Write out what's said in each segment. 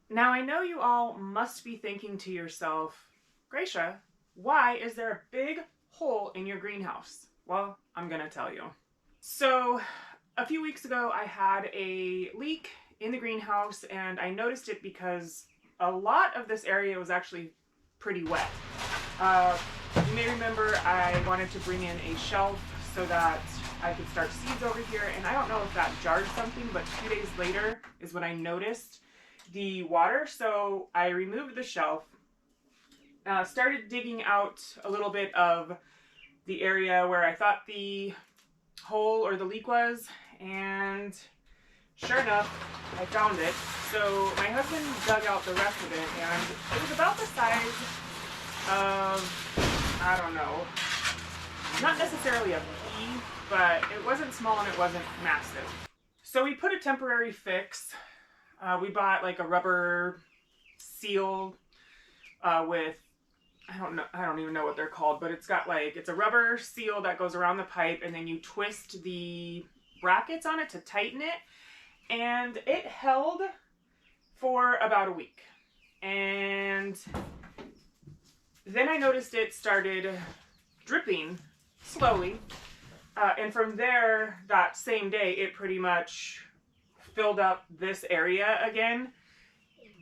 Now I know you all must be thinking to yourself, Gracia, why is there a big hole in your greenhouse? Well, I'm gonna tell you. So a few weeks ago I had a leak in the greenhouse and I noticed it because a lot of this area was actually pretty wet. Uh, you may remember I wanted to bring in a shelf so that I could start seeds over here, and I don't know if that jarred something, but 2 days later is when I noticed the water. So I removed the shelf, started digging out a little bit of the area where I thought the hole or the leak was, and sure enough, I found it. So my husband dug out the rest of it, and it was about the size of, I don't know, not necessarily a pea, but it wasn't small and it wasn't massive. So we put a temporary fix. We bought like a rubber seal with, I don't even know what they're called, but it's got like, it's a rubber seal that goes around the pipe, and then you twist the brackets on it to tighten it, and it held for about a week. And then I noticed it started dripping slowly, and from there, that same day, it pretty much filled up this area again.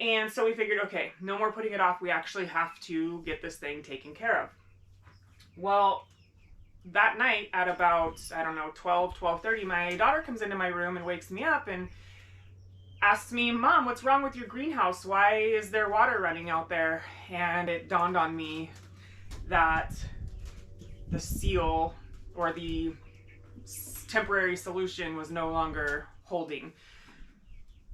And so we figured, okay, no more putting it off. We actually have to get this thing taken care of. Well, that night at about, I don't know, 12:30, my daughter comes into my room and wakes me up and asks me, Mom, what's wrong with your greenhouse? Why is there water running out there? And it dawned on me that the seal or the temporary solution was no longer holding.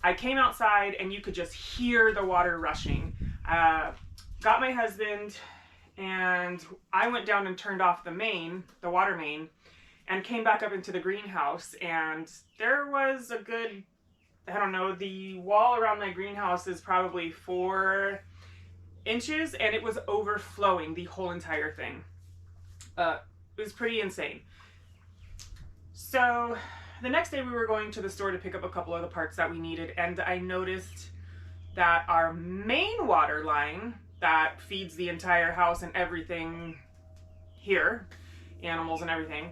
I came outside and you could just hear the water rushing. Got my husband and I went down and turned off the water main, and came back up into the greenhouse, and there was a good, I don't know, the wall around my greenhouse is probably 4 inches, and it was overflowing the whole entire thing. It was pretty insane. So the next day we were going to the store to pick up a couple of the parts that we needed, and I noticed that our main water line that feeds the entire house and everything here, animals and everything,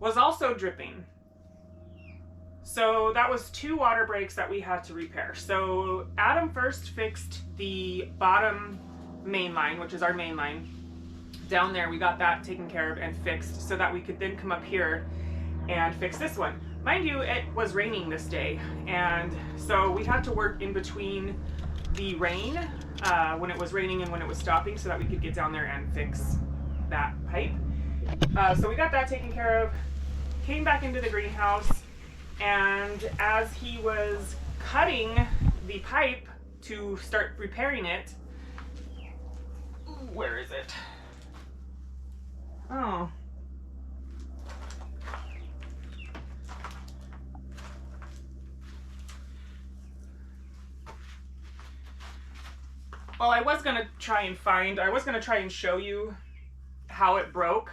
was also dripping. So that was 2 water breaks that we had to repair. So Adam first fixed the bottom main line, which is our main line. Down there, we got that taken care of and fixed so that we could then come up here and fix this one. Mind you, it was raining this day, and so we had to work in between the rain, when it was raining and when it was stopping, so that we could get down there and fix that pipe. So we got that taken care of, came back into the greenhouse, and as he was cutting the pipe to start repairing it, where is it? Oh. Well, I was going to try and show you how it broke,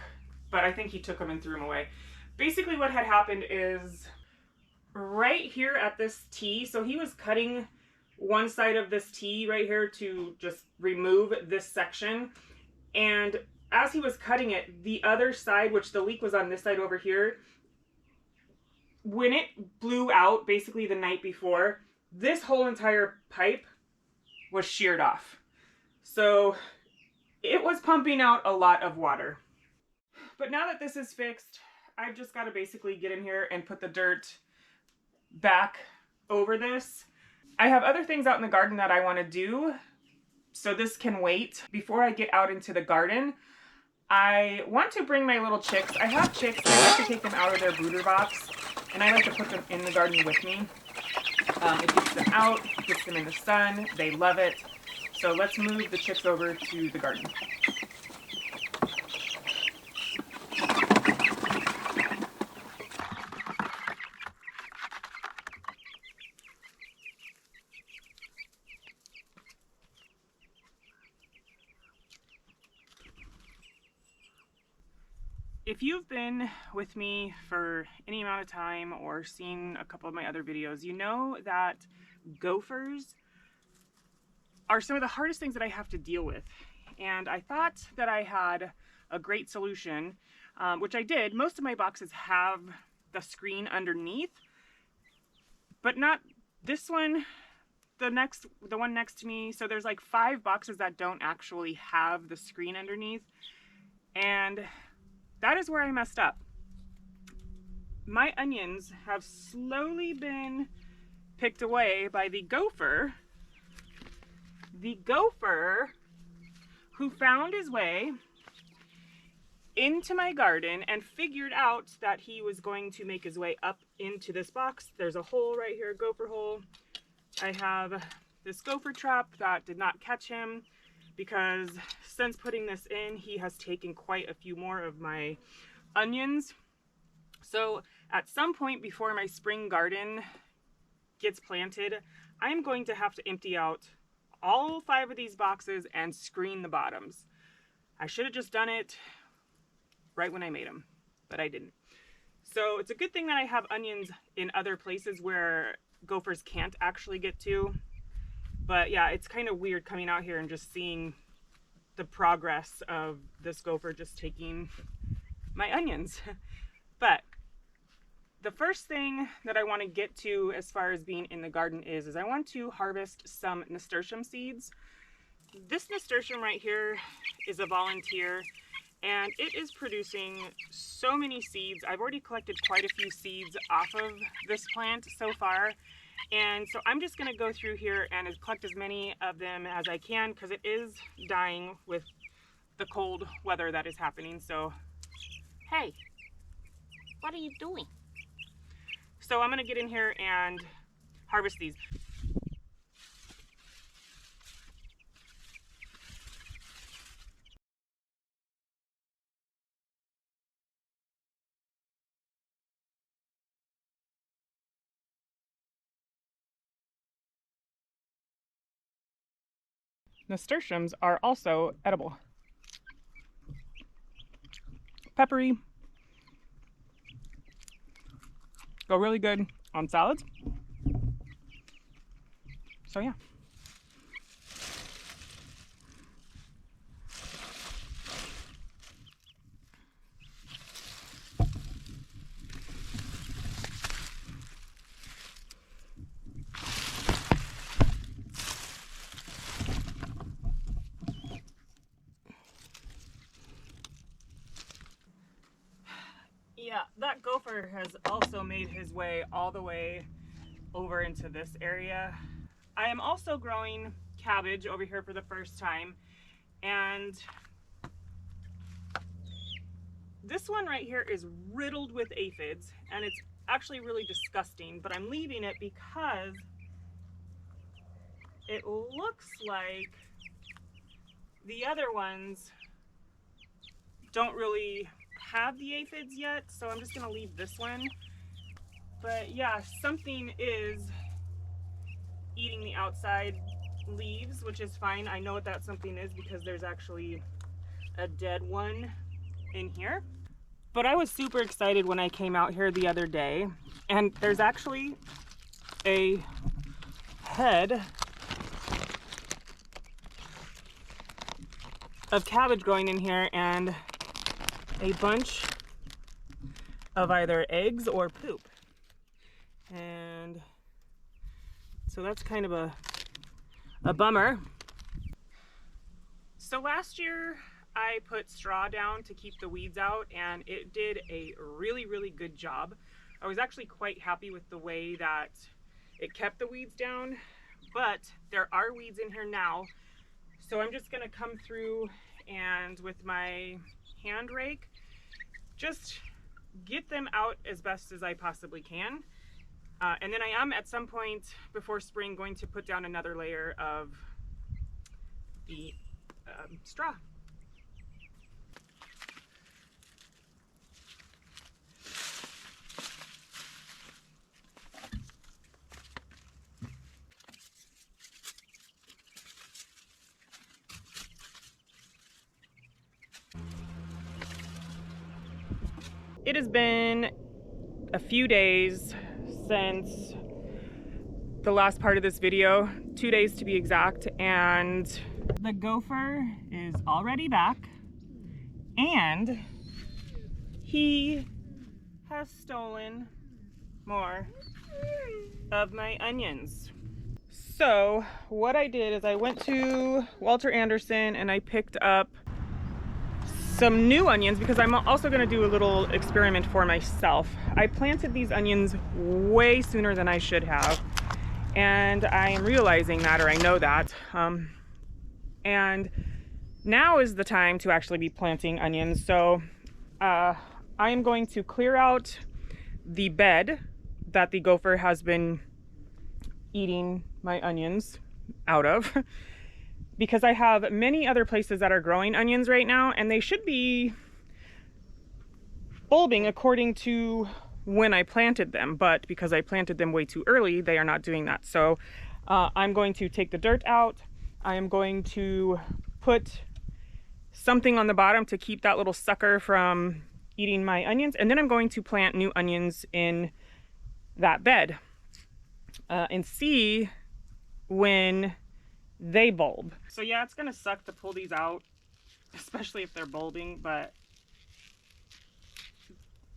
but I think he took them and threw them away. Basically what had happened is right here at this T, so he was cutting one side of this T right here to just remove this section, and as he was cutting it, the other side, which the leak was on this side over here, when it blew out basically the night before, this whole entire pipe was sheared off. So it was pumping out a lot of water. But now that this is fixed, I've just got to basically get in here and put the dirt back over this. I have other things out in the garden that I want to do, so this can wait. Before I get out into the garden, I want to bring my little chicks. I have chicks, I like to take them out of their brooder box, and I like to put them in the garden with me. It gets them out, gets them in the sun, they love it. So let's move the chicks over to the garden. If you've been with me for any amount of time or seen a couple of my other videos, you know that gophers are some of the hardest things that I have to deal with. And I thought that I had a great solution, which I did. Most of my boxes have the screen underneath, but not this one. The one next to me. So there's like 5 boxes that don't actually have the screen underneath. And that is where I messed up. My onions have slowly been picked away by the gopher. The gopher who found his way into my garden and figured out that he was going to make his way up into this box. There's a hole right here, gopher hole. I have this gopher trap that did not catch him because since putting this in, he has taken quite a few more of my onions. So at some point before my spring garden gets planted, I'm going to have to empty out all 5 of these boxes and screen the bottoms. I should have just done it right when I made them, but I didn't. So it's a good thing that I have onions in other places where gophers can't actually get to. But yeah, it's kind of weird coming out here and just seeing the progress of this gopher just taking my onions. But the first thing that I want to get to as far as being in the garden is I want to harvest some nasturtium seeds. This nasturtium right here is a volunteer, and it is producing so many seeds. I've already collected quite a few seeds off of this plant so far. And so I'm just gonna go through here and collect as many of them as I can because it is dying with the cold weather that is happening. So, hey, what are you doing? So I'm gonna get in here and harvest these. Nasturtiums are also edible. Peppery. Go really good on salads. So yeah. Yeah, that gopher has also made his way all the way over into this area. I am also growing cabbage over here for the first time, and this one right here is riddled with aphids, and it's actually really disgusting, but I'm leaving it because it looks like the other ones don't really have the aphids yet, so I'm just gonna leave this one. But yeah, something is eating the outside leaves, which is fine. I know what that something is because there's actually a dead one in here. But I was super excited when I came out here the other day, and there's actually a head of cabbage growing in here and a bunch of either eggs or poop. And so that's kind of a bummer. So last year I put straw down to keep the weeds out, and it did a really, really good job. I was actually quite happy with the way that it kept the weeds down, but there are weeds in here now. So I'm just gonna come through and with my hand rake, just get them out as best as I possibly can. And then I am at some point before spring going to put down another layer of the straw. It has been a few days since the last part of this video 2 days to be exact, and the gopher is already back, and he has stolen more of my onions. So what I did is I went to Walter Anderson and I picked up some new onions because I'm also going to do a little experiment for myself. I planted these onions way sooner than I should have, and I am realizing that, or I know that, and now is the time to actually be planting onions. So I am going to clear out the bed that the gopher has been eating my onions out of because I have many other places that are growing onions right now, and they should be bulbing according to when I planted them, but because I planted them way too early, they are not doing that. So I'm going to take the dirt out. I am going to put something on the bottom to keep that little sucker from eating my onions, and then I'm going to plant new onions in that bed and see when they bulb. So yeah, it's gonna suck to pull these out, especially if they're bulbing, but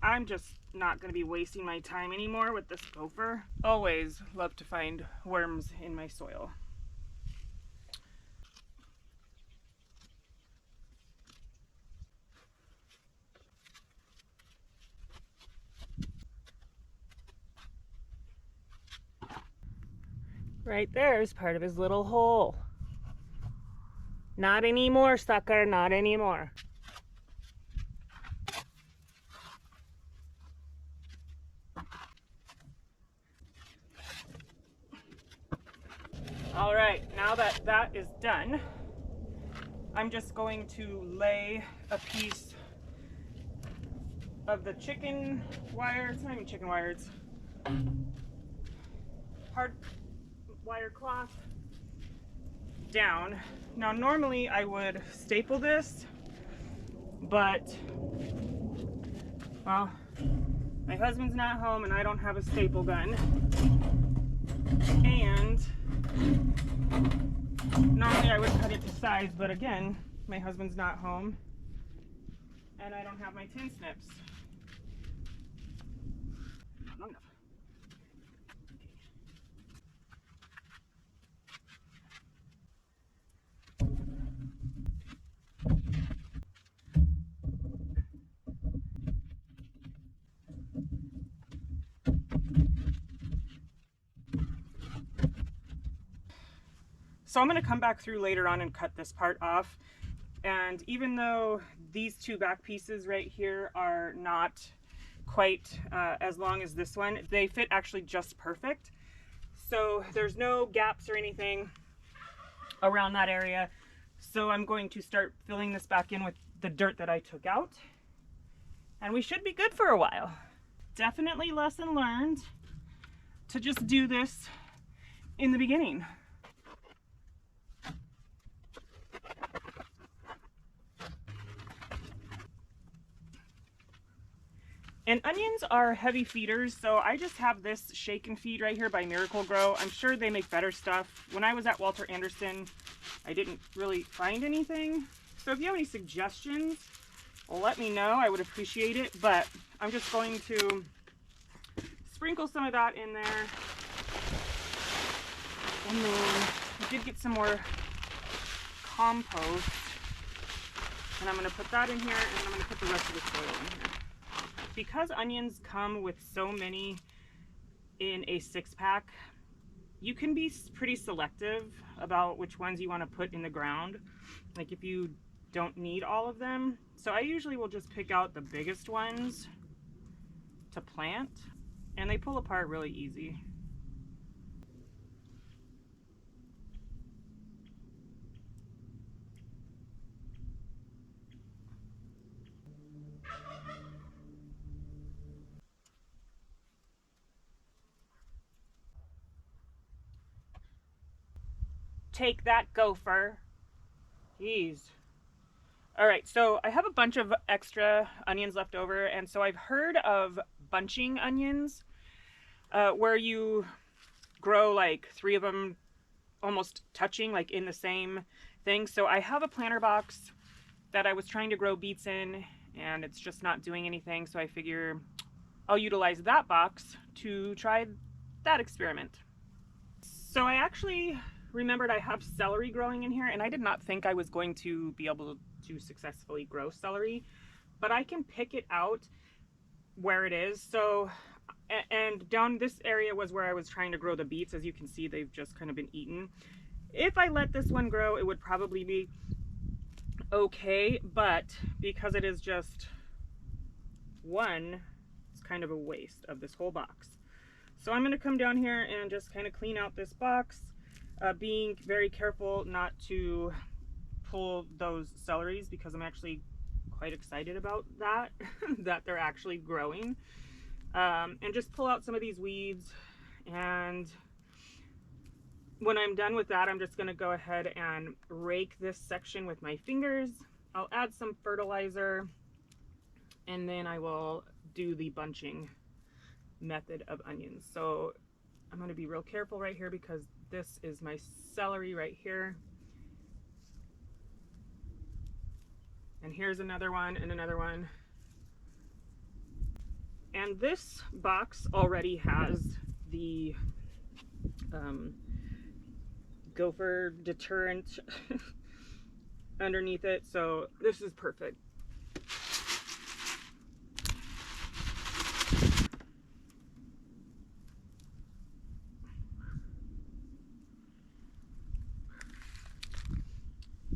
I'm just not gonna be wasting my time anymore with this gopher. Always love to find worms in my soil. Right there is part of his little hole. Not anymore, sucker, not anymore. All right, now that that is done, I'm just going to lay a piece of the chicken wire, it's not even chicken wire, it's hard wire cloth down. Now normally I would staple this, but well, my husband's not home and I don't have a staple gun, and normally I would cut it to size, but again, my husband's not home and I don't have my tin snips. Not long enough. So I'm going to come back through later on and cut this part off, and even though these two back pieces right here are not quite as long as this one, they fit actually just perfect. So there's no gaps or anything around that area. So I'm going to start filling this back in with the dirt that I took out, and we should be good for a while. Definitely lesson learned to just do this in the beginning. And onions are heavy feeders, so I just have this shake and feed right here by Miracle Grow. I'm sure they make better stuff. When I was at Walter Anderson, I didn't really find anything. So if you have any suggestions, let me know. I would appreciate it. But I'm just going to sprinkle some of that in there. And then I did get some more compost. And I'm going to put that in here, and then I'm going to put the rest of the soil in here. Because onions come with so many in a 6-pack, you can be pretty selective about which ones you want to put in the ground, like if you don't need all of them. So I usually will just pick out the biggest ones to plant, and they pull apart really easy. Take that, gopher. Jeez. All right, so I have a bunch of extra onions left over, and so I've heard of bunching onions, where you grow like 3 of them almost touching, like in the same thing. So I have a planter box that I was trying to grow beets in, and it's just not doing anything. So I figure I'll utilize that box to try that experiment. So I actually remembered I have celery growing in here, and I did not think I was going to be able to successfully grow celery, but I can pick it out where it is. So, and down this area was where I was trying to grow the beets. As you can see, they've just kind of been eaten. If I let this one grow, it would probably be okay, but because it is just one, it's kind of a waste of this whole box. So I'm going to come down here and just kind of clean out this box, being very careful not to pull those celeries, because I'm actually quite excited about that, that they're actually growing. And just pull out some of these weeds. And when I'm done with that, I'm just going to go ahead and rake this section with my fingers. I'll add some fertilizer, and then I will do the bunching method of onions. So I'm going to be real careful right here, because this is my celery right here. And here's another one and another one. And this box already has the gopher deterrent underneath it, so this is perfect.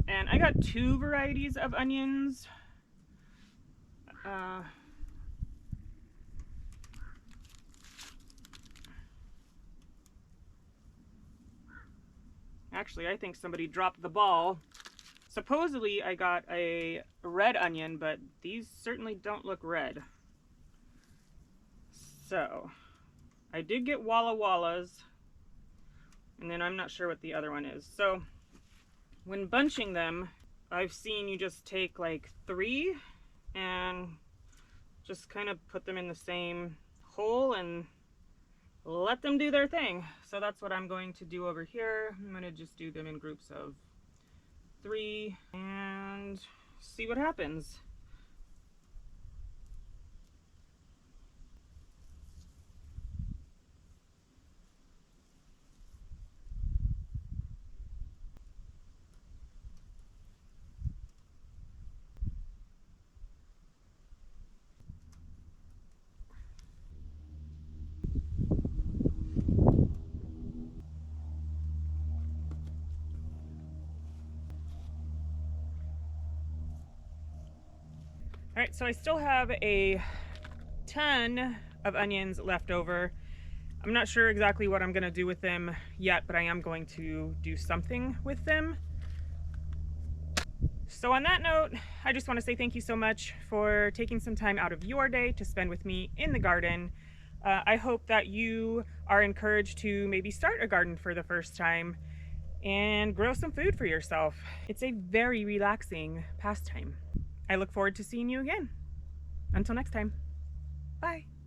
And I got two varieties of onions. Actually, I think somebody dropped the ball. Supposedly I got a red onion, but these certainly don't look red. So I did get Walla Wallas, and then I'm not sure what the other one is. So when bunching them, I've seen you just take like 3 and just kind of put them in the same hole and let them do their thing. So that's what I'm going to do over here. I'm going to just do them in groups of 3 and see what happens. All right, so I still have a ton of onions left over. I'm not sure exactly what I'm gonna do with them yet, but I am going to do something with them. So on that note, I just want to say thank you so much for taking some time out of your day to spend with me in the garden. I hope that you are encouraged to maybe start a garden for the first time and grow some food for yourself. It's a very relaxing pastime. I look forward to seeing you again. Until next time, bye.